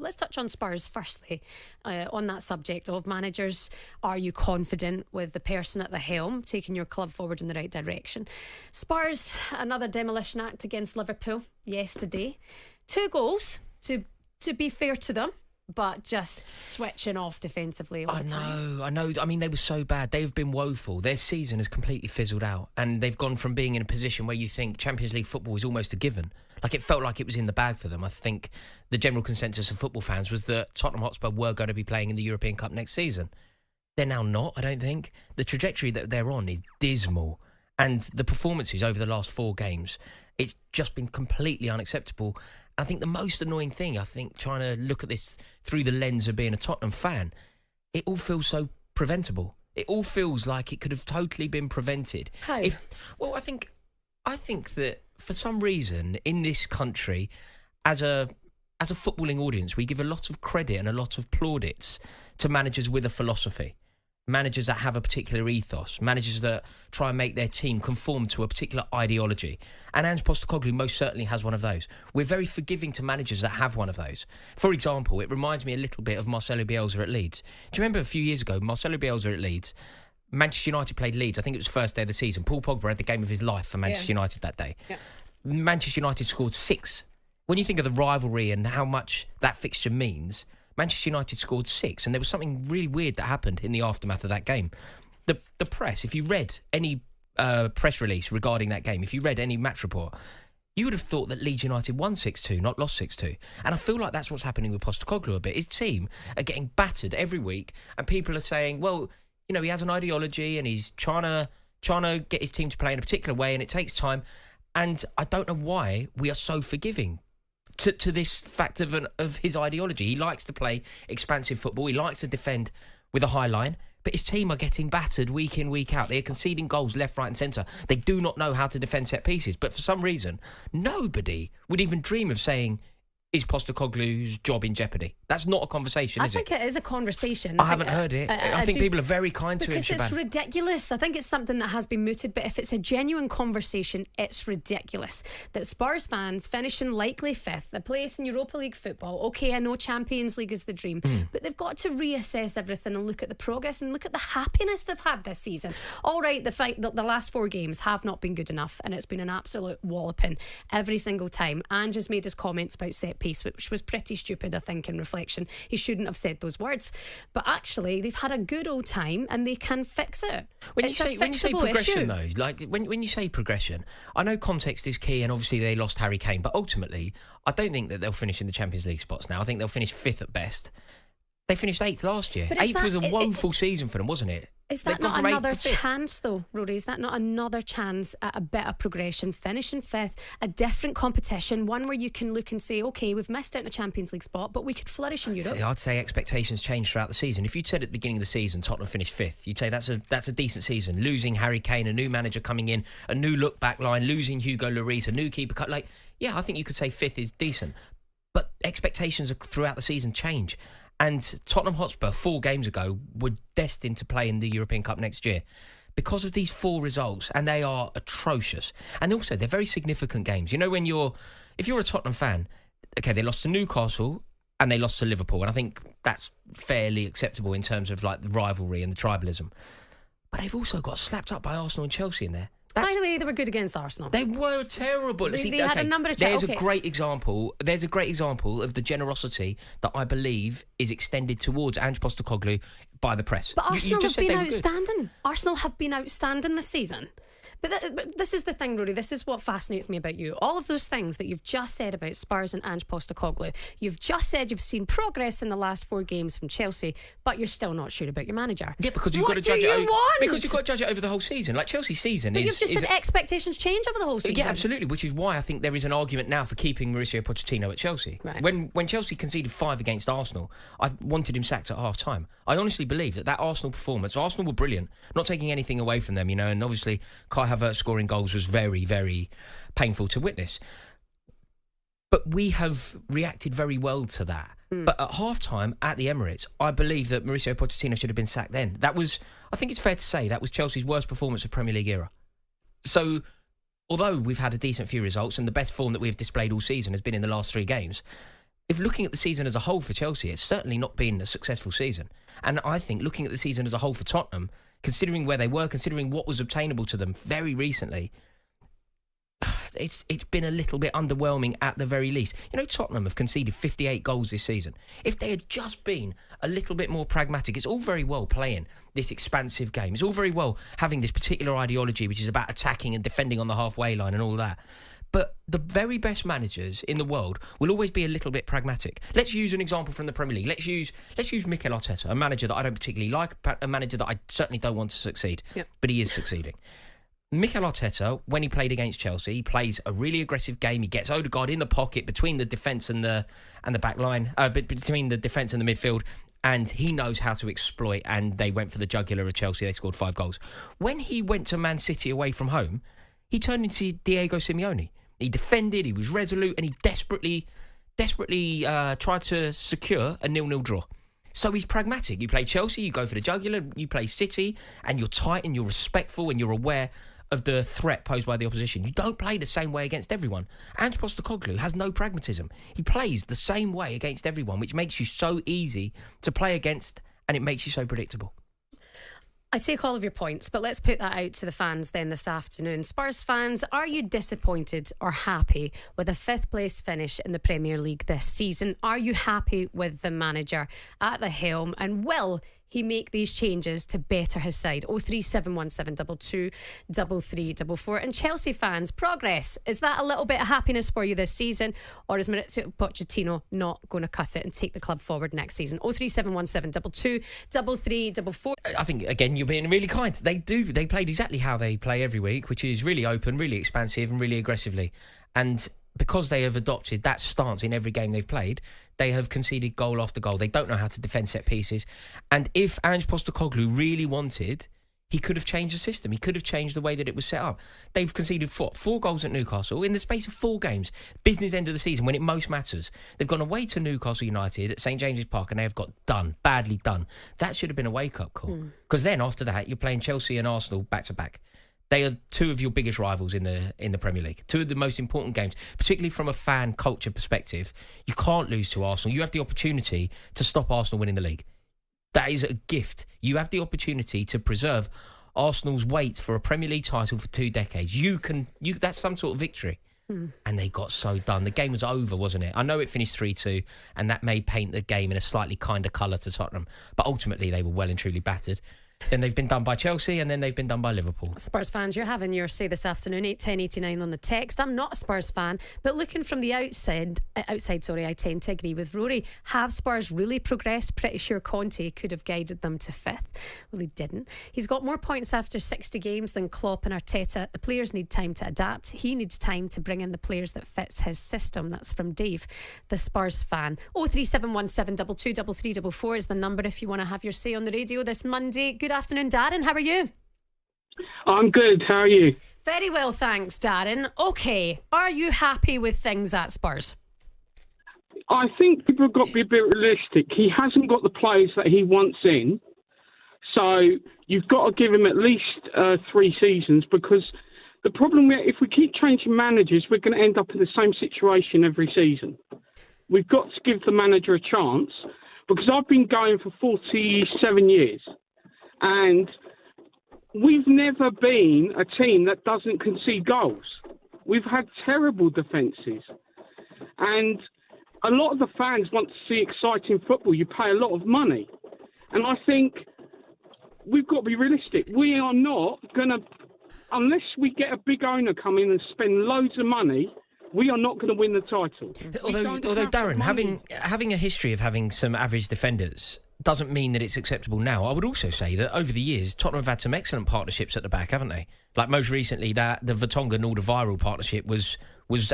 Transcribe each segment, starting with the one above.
Let's touch on Spurs firstly. On that subject of managers, are you confident with the person at the helm taking your club forward in the right direction? Spurs, another demolition act against Liverpool yesterday. 2 goals, to be fair to them, but just switching off defensively all the time. I know. I mean, they were so bad. They've been woeful. Their season has completely fizzled out, and they've gone from being in a position where you think Champions League football is almost a given. Like, it felt like it was in the bag for them. I think the general consensus of football fans was that Tottenham Hotspur were going to be playing in the European Cup next season. They're now not, I don't think. The trajectory that they're on is dismal, and the performances over the last 4 games, it's just been completely unacceptable. I think the most annoying thing, trying to look at this through the lens of being a Tottenham fan, it all feels so preventable. It all feels like it could have totally been prevented. How? I think that for some reason in this country, as a footballing audience, we give a lot of credit and a lot of plaudits to managers with a philosophy. Managers that have a particular ethos, managers that try and make their team conform to a particular ideology. And Ange Postecoglou most certainly has one of those. We're very forgiving to managers that have one of those. For example, it reminds me a little bit of Marcelo Bielsa at Leeds. Do you remember a few years ago, Marcelo Bielsa at Leeds, Manchester United played Leeds, I think it was the first day of the season. Paul Pogba had the game of his life for Manchester United that day. Yeah. Manchester United scored 6. When you think of the rivalry and how much that fixture means, Manchester United scored 6, and there was something really weird that happened in the aftermath of that game. The press, if you read any press release regarding that game, if you read any match report, you would have thought that Leeds United won 6-2, not lost 6-2. And I feel like that's what's happening with Postecoglou a bit. His team are getting battered every week, and people are saying, well, you know, he has an ideology and he's trying to get his team to play in a particular way, and it takes time. And I don't know why we are so forgiving to this fact of his ideology. He likes to play expansive football. He likes to defend with a high line. But his team are getting battered week in, week out. They are conceding goals left, right and centre. They do not know how to defend set pieces. But for some reason, nobody would even dream of saying, is Postecoglou's job in jeopardy? That's not a conversation, is it? I think it is a conversation. I haven't heard it. I think people are very kind to him, Because it's ridiculous. I think it's something that has been mooted, but if it's a genuine conversation, it's ridiculous. That Spurs fans finishing likely 5th, a place in Europa League football. Okay, I know Champions League is the dream, but they've got to reassess everything and look at the progress and look at the happiness they've had this season. All right, the last 4 games have not been good enough, and it's been an absolute walloping every single time. Ange has made his comments about set piece, which was pretty stupid, I think, in reflection. He shouldn't have said those words. But actually, they've had a good old time and they can fix it. When you say progression, though, like when you say progression, I know context is key, and obviously they lost Harry Kane, but ultimately, I don't think that they'll finish in the Champions League spots now. I think they'll finish 5th at best. They finished 8th last year. 8th was a woeful season for them, wasn't it? Is that not another chance, though, Rory? Is that not another chance at a bit of progression? Finishing 5th, a different competition, one where you can look and say, OK, we've missed out on a Champions League spot, but we could flourish in Europe. I'd say expectations change throughout the season. If you'd said at the beginning of the season Tottenham finished 5th, you'd say that's a decent season. Losing Harry Kane, a new manager coming in, a new look back line, losing Hugo Lloris, a new keeper cut. I think you could say 5th is decent. But expectations throughout the season change. And Tottenham Hotspur 4 games ago were destined to play in the European Cup next year because of these 4 results, and they are atrocious. And also, they're very significant games. You know, if you're a Tottenham fan, okay, they lost to Newcastle and they lost to Liverpool, and I think that's fairly acceptable in terms of like the rivalry and the tribalism. But they've also got slapped up by Arsenal and Chelsea in there. By the way, they were good against Arsenal. They were terrible. They had a number of There's a great example. There's a great example of the generosity that I believe is extended towards Ange Postecoglou by the press. But Arsenal have been outstanding. Arsenal have been outstanding this season. But this is the thing, Rory. This is what fascinates me about you. All of those things that you've just said about Spurs and Ange Postecoglou. You've just said you've seen progress in the last 4 games from Chelsea, but you're still not sure about your manager. Yeah, because you've got to judge it. Because you've got to judge it over the whole season. Like Chelsea's season but you've just said expectations change over the whole season. Yeah, absolutely. Which is why I think there is an argument now for keeping Mauricio Pochettino at Chelsea. Right. When Chelsea conceded 5 against Arsenal, I wanted him sacked at half time. I honestly believe that Arsenal performance. Arsenal were brilliant, not taking anything away from them, and obviously Kai Havertz scoring goals was very, very painful to witness. But we have reacted very well to that. But at half-time at the Emirates, I believe that Mauricio Pochettino should have been sacked then. I think it's fair to say, that was Chelsea's worst performance of Premier League era. So, although we've had a decent few results and the best form that we've displayed all season has been in the last 3 games, if looking at the season as a whole for Chelsea, it's certainly not been a successful season. And I think looking at the season as a whole for Tottenham, considering where they were, considering what was obtainable to them very recently, it's been a little bit underwhelming at the very least. You know, Tottenham have conceded 58 goals this season. If they had just been a little bit more pragmatic, it's all very well playing this expansive game. It's all very well having this particular ideology, which is about attacking and defending on the halfway line and all that. But the very best managers in the world will always be a little bit pragmatic. Let's use an example from the Premier League. Let's use Mikel Arteta, a manager that I don't particularly like, a manager that I certainly don't want to succeed, but he is succeeding. Mikel Arteta, when he played against Chelsea, he plays a really aggressive game. He gets Odegaard in the pocket between the defence and the back line, between the defence and the midfield, and he knows how to exploit, and they went for the jugular of Chelsea. They scored 5 goals. When he went to Man City away from home, he turned into Diego Simeone. He defended, he was resolute, and he desperately tried to secure a 0-0 draw. So he's pragmatic. You play Chelsea, you go for the jugular. You play City, and you're tight and you're respectful and you're aware of the threat posed by the opposition. You don't play the same way against everyone. Ange Postecoglou has no pragmatism. He plays the same way against everyone, which makes you so easy to play against, and it makes you so predictable. I take all of your points, but let's put that out to the fans then this afternoon. Spurs fans, are you disappointed or happy with a 5th place finish in the Premier League this season? Are you happy with the manager at the helm, and will he make these changes to better his side? 0371722 3344. And Chelsea fans, progress, is that a little bit of happiness for you this season, or is Maurizio Pochettino not going to cut it and take the club forward next season? 0371722 3344. I think, again, you're being really kind. They played exactly how they play every week, which is really open, really expansive and really aggressively. And because they have adopted that stance in every game they've played, they have conceded goal after goal. They don't know how to defend set pieces. And if Ange Postecoglou really wanted, he could have changed the system. He could have changed the way that it was set up. They've conceded 4 goals at Newcastle in the space of 4 games. Business end of the season, when it most matters. They've gone away to Newcastle United at St James's Park, and they have got done, badly done. That should have been a wake-up call. Because then, after that, you're playing Chelsea and Arsenal back-to-back. They are 2 of your biggest rivals in the Premier League. 2 of the most important games, particularly from a fan culture perspective. You can't lose to Arsenal. You have the opportunity to stop Arsenal winning the league. That is a gift. You have the opportunity to preserve Arsenal's wait for a Premier League title for 2 decades. That's some sort of victory. And they got so done. The game was over, wasn't it? I know it finished 3-2, and that may paint the game in a slightly kinder colour to Tottenham. But ultimately, they were well and truly battered. Then they've been done by Chelsea, and then they've been done by Liverpool. Spurs fans, you're having your say this afternoon. 81089 on the text. I'm not a Spurs fan, but looking from the outside, I tend to agree with Rory. Have Spurs really progressed? Pretty sure Conte could have guided them to 5th. Well, he didn't. He's got more points after 60 games than Klopp and Arteta. The players need time to adapt. He needs time to bring in the players that fits his system. That's from Dave, the Spurs fan. 0371722 3344 is the number if you want to have your say on the radio this Monday. Good afternoon, Darren. How are you? I'm good. How are you? Very well, thanks, Darren. Okay, are you happy with things at Spurs? I think people have got to be a bit realistic. He hasn't got the players that he wants in, so you've got to give him at least 3 seasons, because the problem if we keep changing managers, we're going to end up in the same situation every season. We've got to give the manager a chance, because I've been going for 47 years. And we've never been a team that doesn't concede goals. We've had terrible defences. And a lot of the fans want to see exciting football. You pay a lot of money. And I think we've got to be realistic. We are not going to, unless we get a big owner come in and spend loads of money, we are not going to win the title. Although Darren, having a history of having some average defenders doesn't mean that it's acceptable now. I would also say that over the years, Tottenham have had some excellent partnerships at the back, haven't they? Like most recently, the Vertonghen-Alderweireld partnership was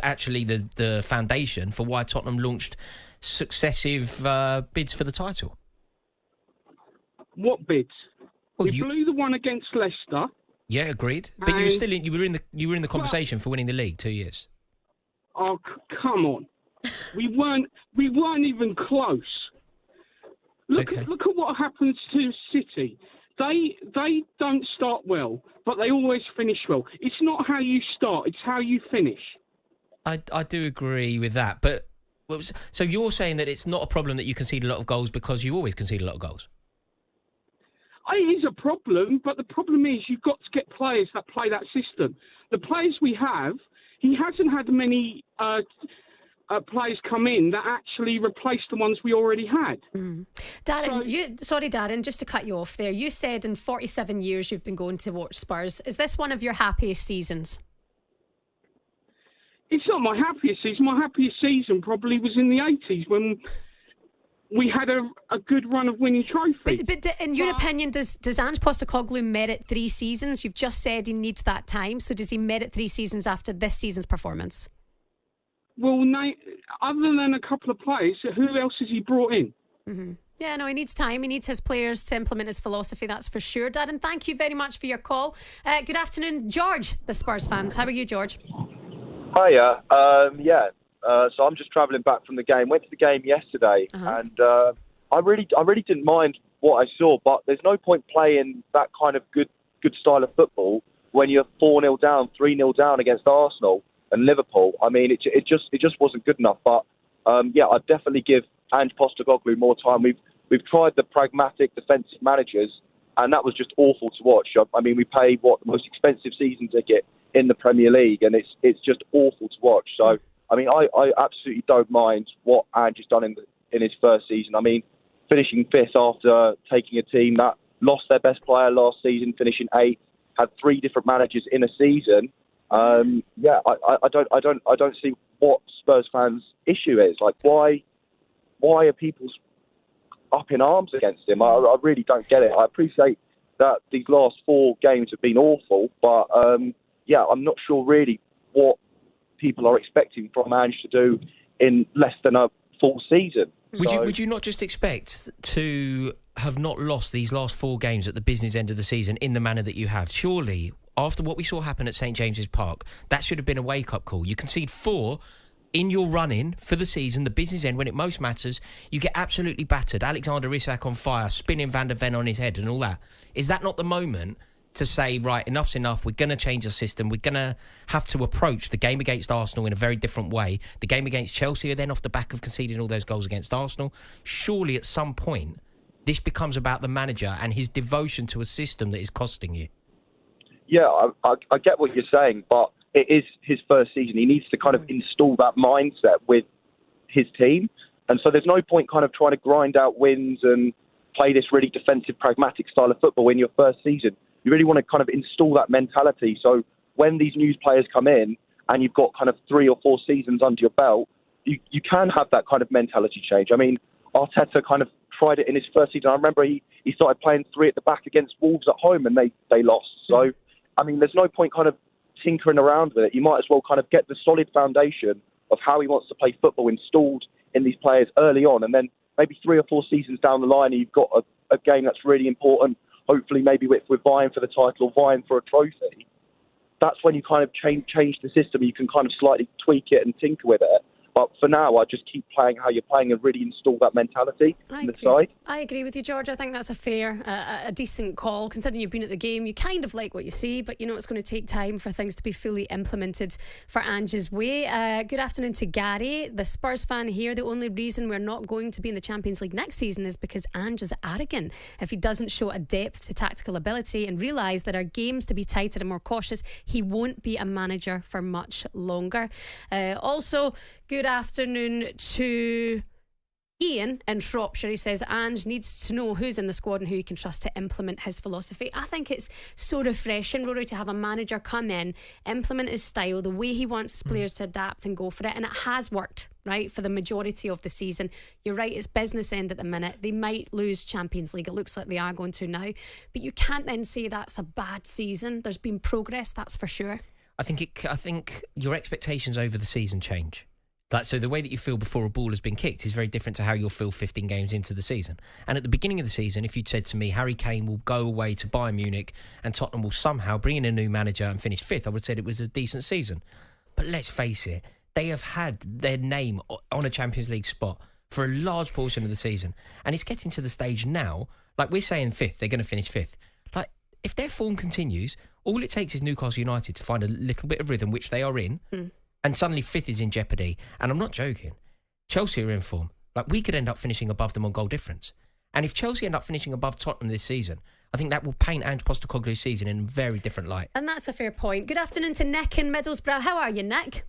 actually the foundation for why Tottenham launched successive bids for the title. What bids? Well, we blew the one against Leicester. Yeah, agreed. But you were in the conversation for winning the league 2 years. Oh, come on! We weren't even close. Look at what happens to City. They don't start well, but they always finish well. It's not how you start; it's how you finish. I do agree with that, but Well, so you're saying that it's not a problem that you concede a lot of goals because you always concede a lot of goals? It is a problem, but the problem is you've got to get players that play that system. The players we have, he hasn't had many players come in that actually replace the ones we already had. Darren, sorry, Darren, just to cut you off there. You said in 47 years you've been going to watch Spurs. Is this one of your happiest seasons? It's not my happiest season. My happiest season probably was in the 80s when we had a good run of winning trophies. But in your opinion, does Ange Postecoglou merit 3 seasons? You've just said he needs that time. So does he merit 3 seasons after this season's performance? Well, other than a couple of players, who else has he brought in? Mm-hmm. Yeah, no, he needs time. He needs his players to implement his philosophy, that's for sure. Darren, thank you very much for your call. Good afternoon, George, the Spurs fans. How are you, George? Hiya. So I'm just travelling back from the game. Went to the game yesterday, and I really didn't mind what I saw. But there's no point playing that kind of good style of football when you're 4-0 down, 3-0 down against Arsenal and Liverpool. I mean, it just wasn't good enough. But I'd definitely give Ange Postecoglou more time. We've tried the pragmatic defensive managers, and that was just awful to watch. I mean, we paid the most expensive season ticket in the Premier League, and it's just awful to watch. So, I mean, I absolutely don't mind what Ange has done in his first season. I mean, finishing 5th after taking a team that lost their best player last season, finishing 8th, had 3 different managers in a season. I don't see what Spurs fans' issue is. Like, why are people up in arms against him? I really don't get it. I appreciate that these last 4 games have been awful, but I'm not sure really what people are expecting from Ange to do in less than a full season. Would you not just expect to have not lost these last 4 games at the business end of the season in the manner that you have? Surely, after what we saw happen at St James's Park, that should have been a wake-up call. You concede 4 in your run-in for the season, the business end, when it most matters. You get absolutely battered. Alexander Isak on fire, spinning Van der Ven on his head and all that. Is that not the moment to say, right, enough's enough, we're going to change the system, we're going to have to approach the game against Arsenal in a very different way, the game against Chelsea, and then off the back of conceding all those goals against Arsenal? Surely at some point this becomes about the manager and his devotion to a system that is costing you. Yeah, I get what you're saying, but it is his first season. He needs to kind of install that mindset with his team, and so there's no point kind of trying to grind out wins and play this really defensive, pragmatic style of football in your first season. You really want to kind of install that mentality. So when these new players come in and you've got kind of 3 or 4 seasons under your belt, you can have that kind of mentality change. I mean, Arteta kind of tried it in his first season. I remember he started playing 3 at the back against Wolves at home and they lost. So, I mean, there's no point kind of tinkering around with it. You might as well kind of get the solid foundation of how he wants to play football installed in these players early on. And then maybe 3 or 4 seasons down the line, you've got a game that's really important. Hopefully, maybe if we're vying for the title or vying for a trophy, that's when you kind of change the system. You can kind of slightly tweak it and tinker with it. But for now, I just keep playing how you're playing and really install that mentality in the side. I agree with you, George. I think that's a fair, a decent call. Considering you've been at the game, you kind of like what you see, but you know it's going to take time for things to be fully implemented for Ange's way. Good afternoon to Gary, the Spurs fan here. The only reason we're not going to be in the Champions League next season is because Ange is arrogant. If he doesn't show a depth to tactical ability and realise that our games to be tighter and more cautious, he won't be a manager for much longer. Also, good afternoon to Ian in Shropshire. He says Ange needs to know who's in the squad and who he can trust to implement his philosophy. I think it's so refreshing, Rory, to have a manager come in, implement his style, the way he wants his players to adapt and go for it. And it has worked, right, for the majority of the season. You're right, it's business end at the minute. They might lose Champions League. It looks like they are going to now. But you can't then say that's a bad season. There's been progress, that's for sure. I think your expectations over the season change. So the way that you feel before a ball has been kicked is very different to how you'll feel 15 games into the season. And at the beginning of the season, if you'd said to me, Harry Kane will go away to Bayern Munich and Tottenham will somehow bring in a new manager and finish 5th, I would have said it was a decent season. But let's face it, they have had their name on a Champions League spot for a large portion of the season. And it's getting to the stage now, like we're saying 5th, they're going to finish 5th. Like, if their form continues, all it takes is Newcastle United to find a little bit of rhythm, which they are in, and suddenly 5th is in jeopardy. And I'm not joking. Chelsea are in form. Like, we could end up finishing above them on goal difference. And if Chelsea end up finishing above Tottenham this season, I think that will paint Ange Postecoglou's season in a very different light. And that's a fair point. Good afternoon to Nick in Middlesbrough. How are you, Nick?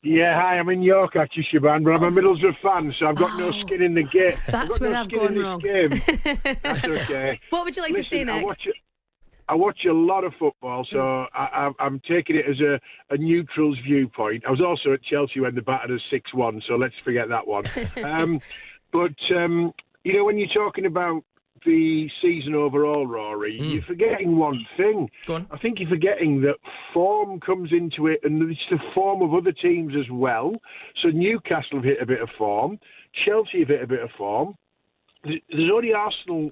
Yeah, hi, I'm in York, actually, Shebahn, but I'm a Middlesbrough fan, so I've got no skin in the game. That's where I've gone wrong. That's okay. What would you like to say, Nick? I watch a lot of football, so I'm taking it as a neutral's viewpoint. I was also at Chelsea when they battered us 6-1, so let's forget that one. But when you're talking about the season overall, Rory, you're forgetting one thing. Go on. I think you're forgetting that form comes into it, and it's the form of other teams as well. So Newcastle have hit a bit of form. Chelsea have hit a bit of form. There's only Arsenal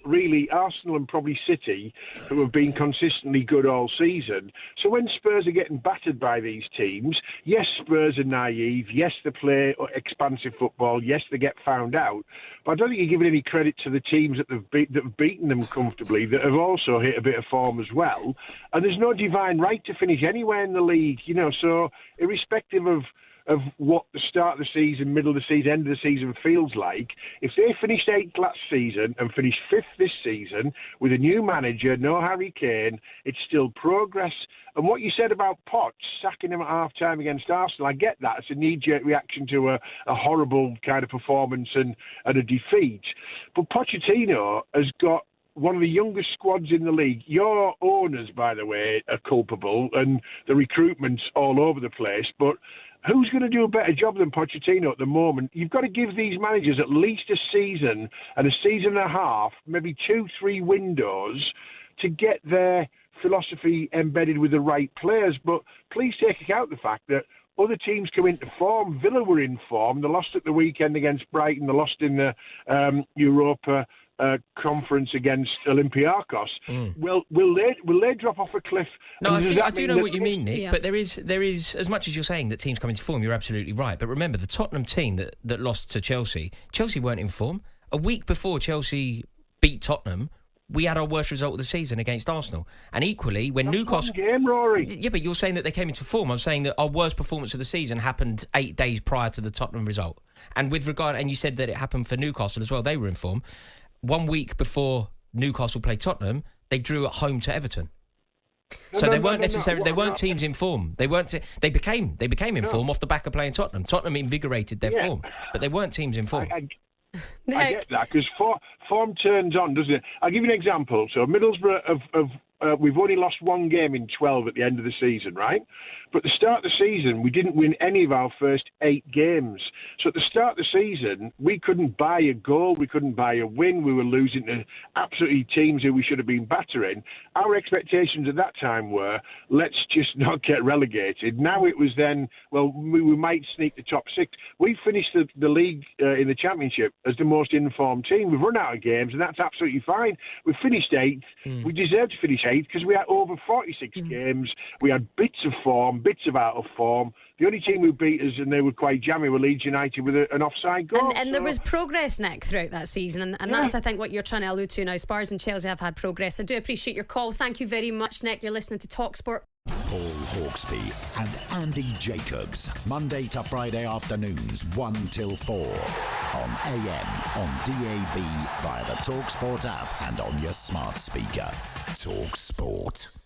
and probably City, who have been consistently good all season. So when Spurs are getting battered by these teams, yes, Spurs are naive. Yes, they play expansive football. Yes, they get found out. But I don't think you're giving any credit to the teams that have beaten them comfortably, that have also hit a bit of form as well. And there's no divine right to finish anywhere in the league, So irrespective of what the start of the season, middle of the season, end of the season feels like, if they finished 8th last season and finished 5th this season with a new manager, no Harry Kane, it's still progress. And what you said about Potts sacking him at half-time against Arsenal, I get that. It's a knee-jerk reaction to a horrible kind of performance and a defeat. But Pochettino has got one of the youngest squads in the league. Your owners, by the way, are culpable, and the recruitment's all over the place, but who's going to do a better job than Pochettino at the moment? You've got to give these managers at least a season and a season and a half, maybe 2-3 windows, to get their philosophy embedded with the right players. But please take account the fact that other teams come into form. Villa were in form. They lost at the weekend against Brighton. They lost in the Europa conference against Olympiacos. Will they drop off a cliff? No, I do know what you mean, Nick. Yeah. But there is, as much as you're saying that teams come into form, you're absolutely right. But remember, the Tottenham team that lost to Chelsea weren't in form. A week before Chelsea beat Tottenham, we had our worst result of the season against Arsenal. And equally, when Newcastle... One game, Rory. Yeah, but you're saying that they came into form. I'm saying that our worst performance of the season happened 8 days prior to the Tottenham result. And you said that it happened for Newcastle as well. They were in form. 1 week before Newcastle played Tottenham, they drew at home to Everton. They weren't teams in form. They weren't. They became in form off the back of playing Tottenham. Tottenham invigorated their form, but they weren't teams in form. I get that, because form turns on, doesn't it? I'll give you an example. So Middlesbrough we've only lost one game in 12 at the end of the season, right? But at the start of the season, we didn't win any of our first 8 games. So at the start of the season, we couldn't buy a goal, we couldn't buy a win, we were losing to absolutely teams who we should have been battering. Our expectations at that time were, let's just not get relegated. Now it was then, well, we might sneak the top 6. We finished the league in the Championship as the most informed team. We've run out of games, and that's absolutely fine. We finished 8th. We deserved to finish 8th because we had over 46 games. We had bits of form, bits of out of form. The only team who beat us, and they were quite jammy, were Leeds United with an offside goal. And there was progress, Nick, throughout that season. And that's, I think, what you're trying to allude to now. Spurs and Chelsea have had progress. I do appreciate your call. Thank you very much, Nick. You're listening to talkSPORT. Paul Hawksbee and Andy Jacobs, Monday to Friday afternoons 1 till 4 on AM, on DAB, via the talkSPORT app and on your smart speaker. talkSPORT.